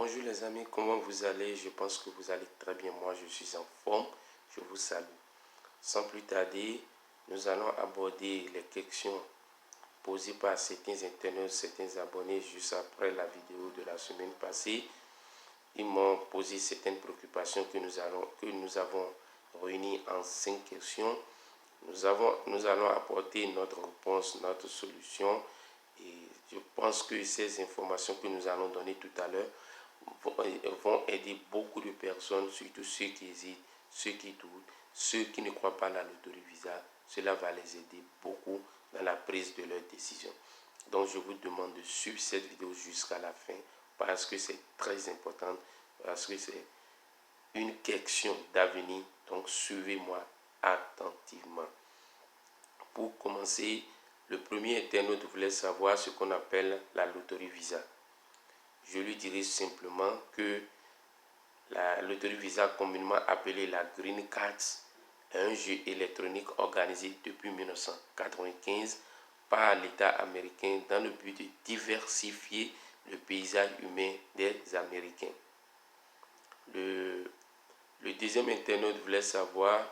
Bonjour les amis, comment vous allez? Je pense que vous allez très bien. Moi, je suis en forme. Je vous salue. Sans plus tarder, nous allons aborder les questions posées par certains internautes, certains abonnés juste après la vidéo de la semaine passée. Ils m'ont posé certaines préoccupations que nous avons réunies en 5 questions. Nous allons apporter notre réponse, notre solution. Et je pense que ces informations que nous allons donner tout à l'heure vont aider beaucoup de personnes, surtout ceux qui hésitent, ceux qui doutent, ceux qui ne croient pas à la loterie Visa. Cela va les aider beaucoup dans la prise de leurs décisions. Donc je vous demande de suivre cette vidéo jusqu'à la fin parce que c'est très important, parce que c'est une question d'avenir. Donc suivez-moi attentivement. Pour commencer, le premier internaute voulait savoir ce qu'on appelle la loterie Visa. Je lui dirai simplement que la loterie Visa, communément appelée la Green Card, est un jeu électronique organisé depuis 1995 par l'État américain dans le but de diversifier le paysage humain des Américains. Le deuxième internaute voulait savoir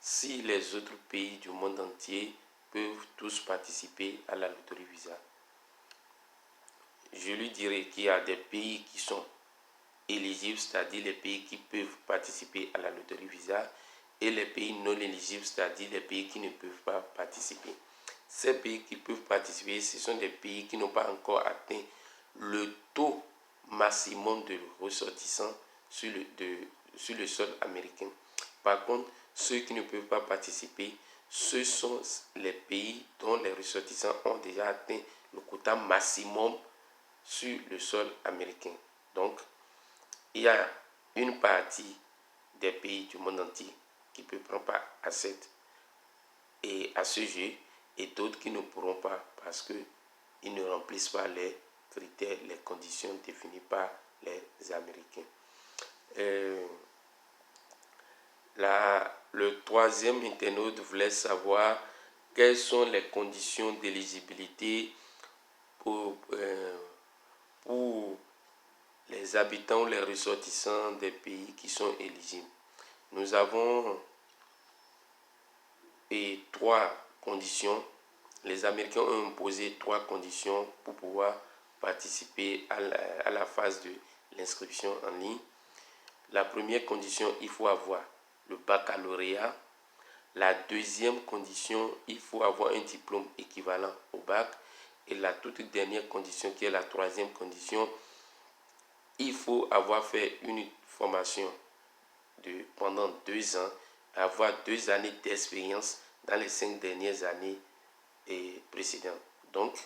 si les autres pays du monde entier peuvent tous participer à la loterie Visa. Je lui dirai qu'il y a des pays qui sont éligibles, c'est-à-dire les pays qui peuvent participer à la loterie Visa, et les pays non éligibles, c'est-à-dire les pays qui ne peuvent pas participer. Ces pays qui peuvent participer, ce sont des pays qui n'ont pas encore atteint le taux maximum de ressortissants sur le sol américain. Par contre, ceux qui ne peuvent pas participer, ce sont les pays dont les ressortissants ont déjà atteint le quota maximum sur le sol américain. Donc, il y a une partie des pays du monde entier qui peut prendre part à ce jeu et d'autres qui ne pourront pas parce qu'ils ne remplissent pas les critères, les conditions définies par les Américains. Le troisième internaute voulait savoir quelles sont les conditions d'éligibilité pour les habitants ou les ressortissants des pays qui sont éligibles. Nous avons trois conditions. Les Américains ont imposé 3 conditions pour pouvoir participer à la phase de l'inscription en ligne. La première condition, il faut avoir le baccalauréat. La deuxième condition, il faut avoir un diplôme équivalent au bac. Et la toute dernière condition, qui est la troisième condition, il faut avoir fait une formation pendant 2 ans, avoir 2 années d'expérience dans les 5 dernières années précédentes. Donc,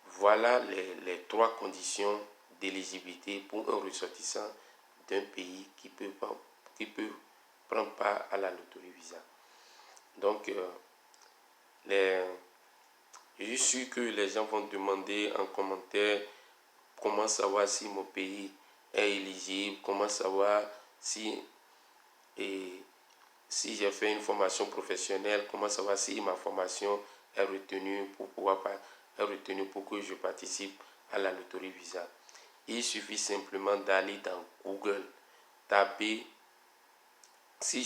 voilà les 3 conditions d'éligibilité pour un ressortissant d'un pays qui peut prendre part à la loterie Visa. Donc, je suis sûr que les gens vont demander en commentaire comment savoir si mon pays est éligible, comment savoir si j'ai fait une formation professionnelle, comment savoir si ma formation est retenue pour que je participe à la loterie Visa. Il suffit simplement d'aller dans Google, taper, si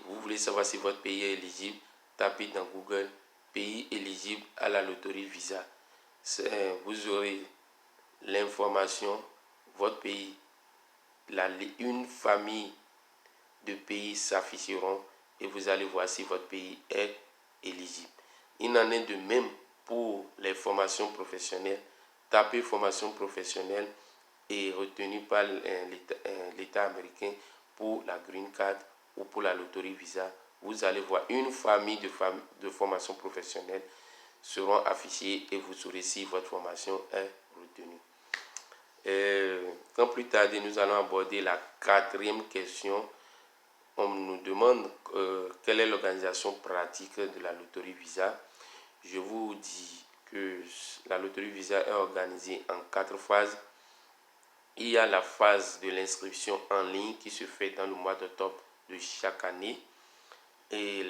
vous voulez savoir si votre pays est éligible, tapez dans Google pays éligible à la loterie Visa. Vous aurez l'information, votre pays, une famille de pays s'afficheront et vous allez voir si votre pays est éligible. Il en est de même pour les formations professionnelles. Tapez formation professionnelle et retenu par l'État américain pour la Green Card ou pour la loterie Visa. Vous allez voir une famille de formations professionnelles seront affichées et vous saurez si votre formation est retenue. Sans plus tarder, nous allons aborder la 4e question. On nous demande quelle est l'organisation pratique de la loterie Visa. Je vous dis que la loterie Visa est organisée en 4 phases. Il y a la phase de l'inscription en ligne qui se fait dans le mois d'octobre de chaque année. Et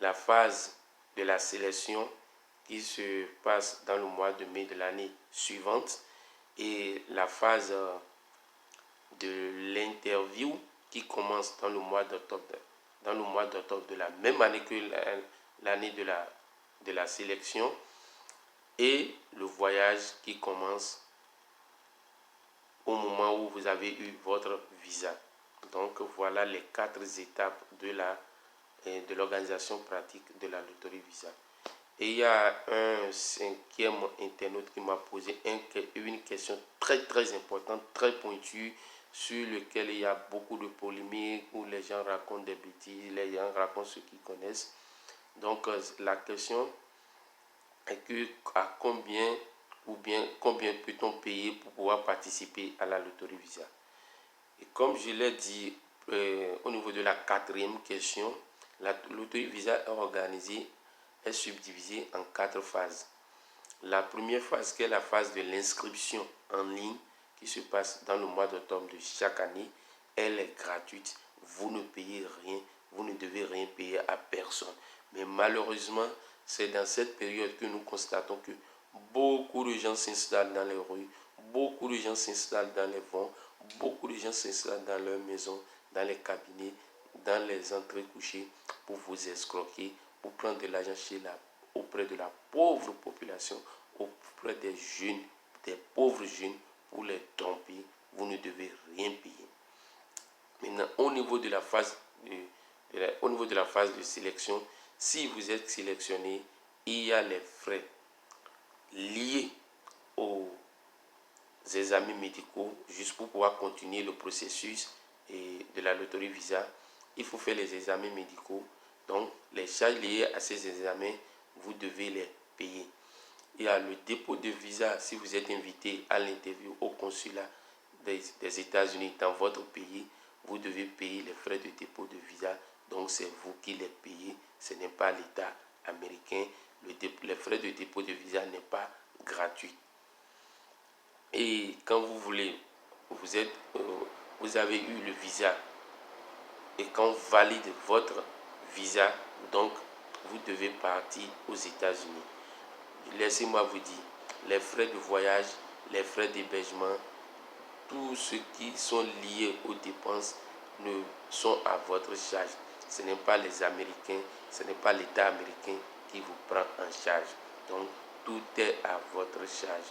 la phase de la sélection qui se passe dans le mois de mai de l'année suivante. et la phase de l'interview qui commence dans le mois d'octobre, de la même année que l'année de la sélection, et le voyage qui commence au moment où vous avez eu votre visa. Donc voilà les 4 étapes de l'organisation pratique de la loterie visa. Et il y a un 5e internaute qui m'a posé une question très importante, très pointue, sur lequel il y a beaucoup de polémiques, où les gens racontent des bêtises, les gens racontent ce qu'ils connaissent. Donc la question est que à combien peut-on payer pour pouvoir participer à la loterie visa. Et comme je l'ai dit au niveau de la 4e question, la loterie visa est subdivisée en 4 phases. La première phase, qui est la phase de l'inscription en ligne, qui se passe dans le mois d'octobre de chaque année, elle est gratuite. Vous ne payez rien, vous ne devez rien payer à personne. Mais malheureusement, c'est dans cette période que nous constatons que beaucoup de gens s'installent dans les rues, beaucoup de gens s'installent dans les vents, beaucoup de gens s'installent dans leurs maisons, dans les cabinets, dans les entrées couchées pour vous escroquer, pour prendre de l'argent auprès de la pauvre population, auprès des jeunes, des pauvres jeunes, pour les tromper. Vous ne devez rien payer. Maintenant, au niveau de la phase de sélection, si vous êtes sélectionné, il y a les frais liés aux examens médicaux, juste pour pouvoir continuer le processus de la loterie visa. Il faut faire les examens médicaux. Donc, les charges liées à ces examens, vous devez les payer. Il y a le dépôt de visa si vous êtes invité à l'interview au consulat des États-Unis dans votre pays. Vous devez payer les frais de dépôt de visa. Donc, c'est vous qui les payez. Ce n'est pas l'État américain. Les frais de dépôt de visa n'est pas gratuit. Et quand vous voulez, vous avez eu le visa, et quand on valide votre visa, donc vous devez partir aux États-Unis. Laissez-moi vous dire, les frais de voyage, les frais d'hébergement, tout ce qui sont liés aux dépenses ne sont à votre charge. Ce n'est pas les Américains, ce n'est pas l'État américain qui vous prend en charge. Donc, tout est à votre charge.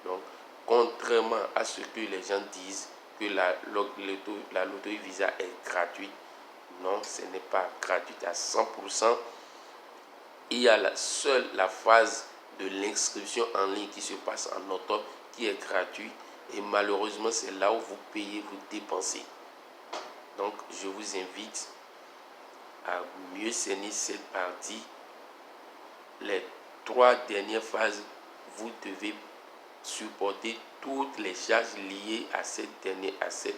Donc, contrairement à ce que les gens disent, que la loterie visa est gratuite, non, ce n'est pas gratuit à 100%. Il y a la phase de l'inscription en ligne qui se passe en octobre, qui est gratuite, et malheureusement c'est là où vous payez, vous dépensez. Donc je vous invite à mieux cerner cette partie. Les 3 dernières phases, vous devez supporter toutes les charges liées à ces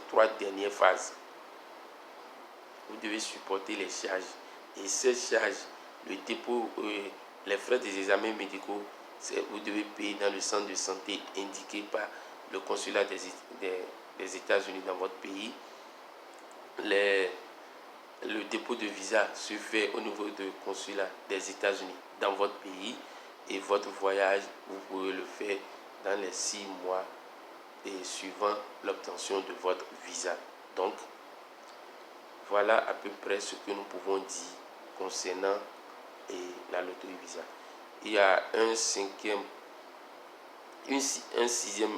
3 dernières phases. Vous devez supporter les charges. Et ces charges, le dépôt, les frais des examens médicaux, vous devez payer dans le centre de santé indiqué par le consulat des États-Unis dans votre pays. Le dépôt de visa se fait au niveau du consulat des États-Unis dans votre pays, et votre voyage, vous pouvez le faire dans les 6 mois et suivant l'obtention de votre visa. Donc, voilà à peu près ce que nous pouvons dire concernant la loterie visa. Il y a un 6e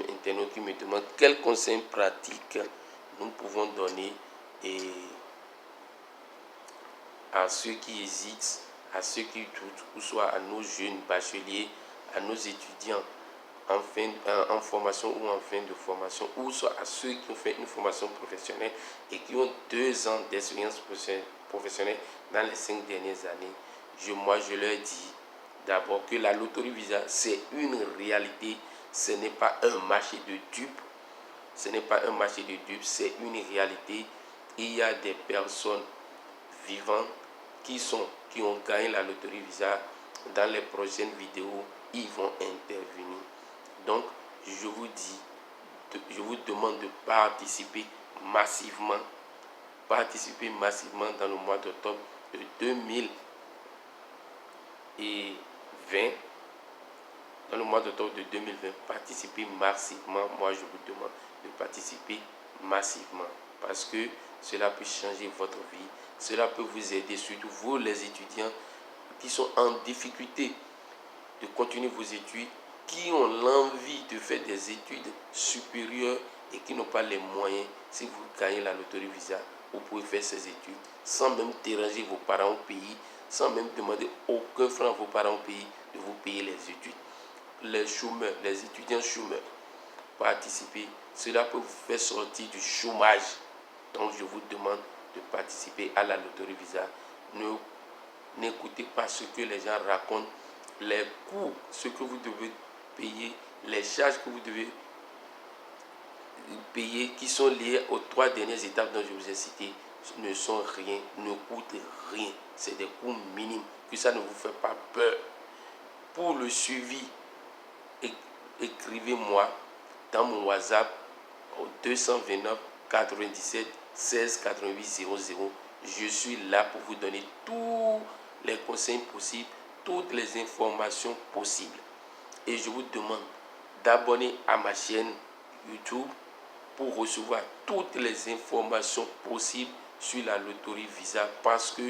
internaute qui me demande quels conseils pratiques nous pouvons donner à ceux qui hésitent, à ceux qui doutent, ou soit à nos jeunes bacheliers, à nos étudiants en formation ou en fin de formation, ou soit à ceux qui ont fait une formation professionnelle et qui ont 2 ans d'expérience professionnelle dans les 5 dernières années. Moi, je leur dis d'abord que la loterie visa, c'est une réalité, ce n'est pas un marché de dupes. Ce n'est pas un marché de dupes, c'est une réalité. Il y a des personnes vivantes qui ont gagné la loterie visa. Dans les prochaines vidéos, ils vont intervenir. Donc, je vous demande de participer massivement dans le mois d'octobre de 2020 dans le mois d'octobre de 2020, participez massivement. Moi, je vous demande de participer massivement parce que cela peut changer votre vie. Cela peut vous aider, surtout vous les étudiants qui sont en difficulté de continuer vos études, qui ont l'envie de faire des études supérieures et qui n'ont pas les moyens. Si vous gagnez la loterie Visa, vous pouvez faire ces études sans même déranger vos parents au pays, sans même demander aucun franc à vos parents au pays de vous payer les études. Les chômeurs, les étudiants chômeurs, participez. Cela peut vous faire sortir du chômage. Donc je vous demande de participer à la loterie Visa. N'écoutez pas ce que les gens racontent, les coûts, ce que vous devez payer, les charges que vous devez payer qui sont liées aux 3 dernières étapes dont je vous ai citées ne sont rien, ne coûtent rien. C'est des coûts minimes, que ça ne vous fait pas peur. Pour le suivi, écrivez-moi dans mon WhatsApp au 229 97 16 88 00. Je suis là pour vous donner tous les conseils possibles, toutes les informations possibles. Et je vous demande d'abonner à ma chaîne YouTube pour recevoir toutes les informations possibles sur la loterie Visa parce que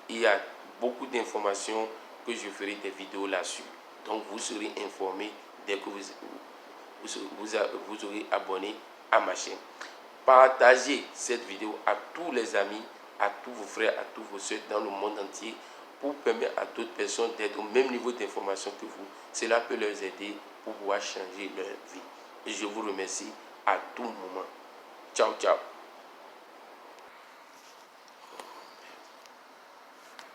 il y a beaucoup d'informations que je ferai des vidéos là-dessus. Donc vous serez informés dès que vous aurez abonné à ma chaîne. Partagez cette vidéo à tous les amis, à tous vos frères, à tous vos soeurs dans le monde entier pour permettre à d'autres personnes d'être au même niveau d'information que vous. Cela peut leur aider pour pouvoir changer leur vie. Et je vous remercie à tout moment. Ciao, ciao.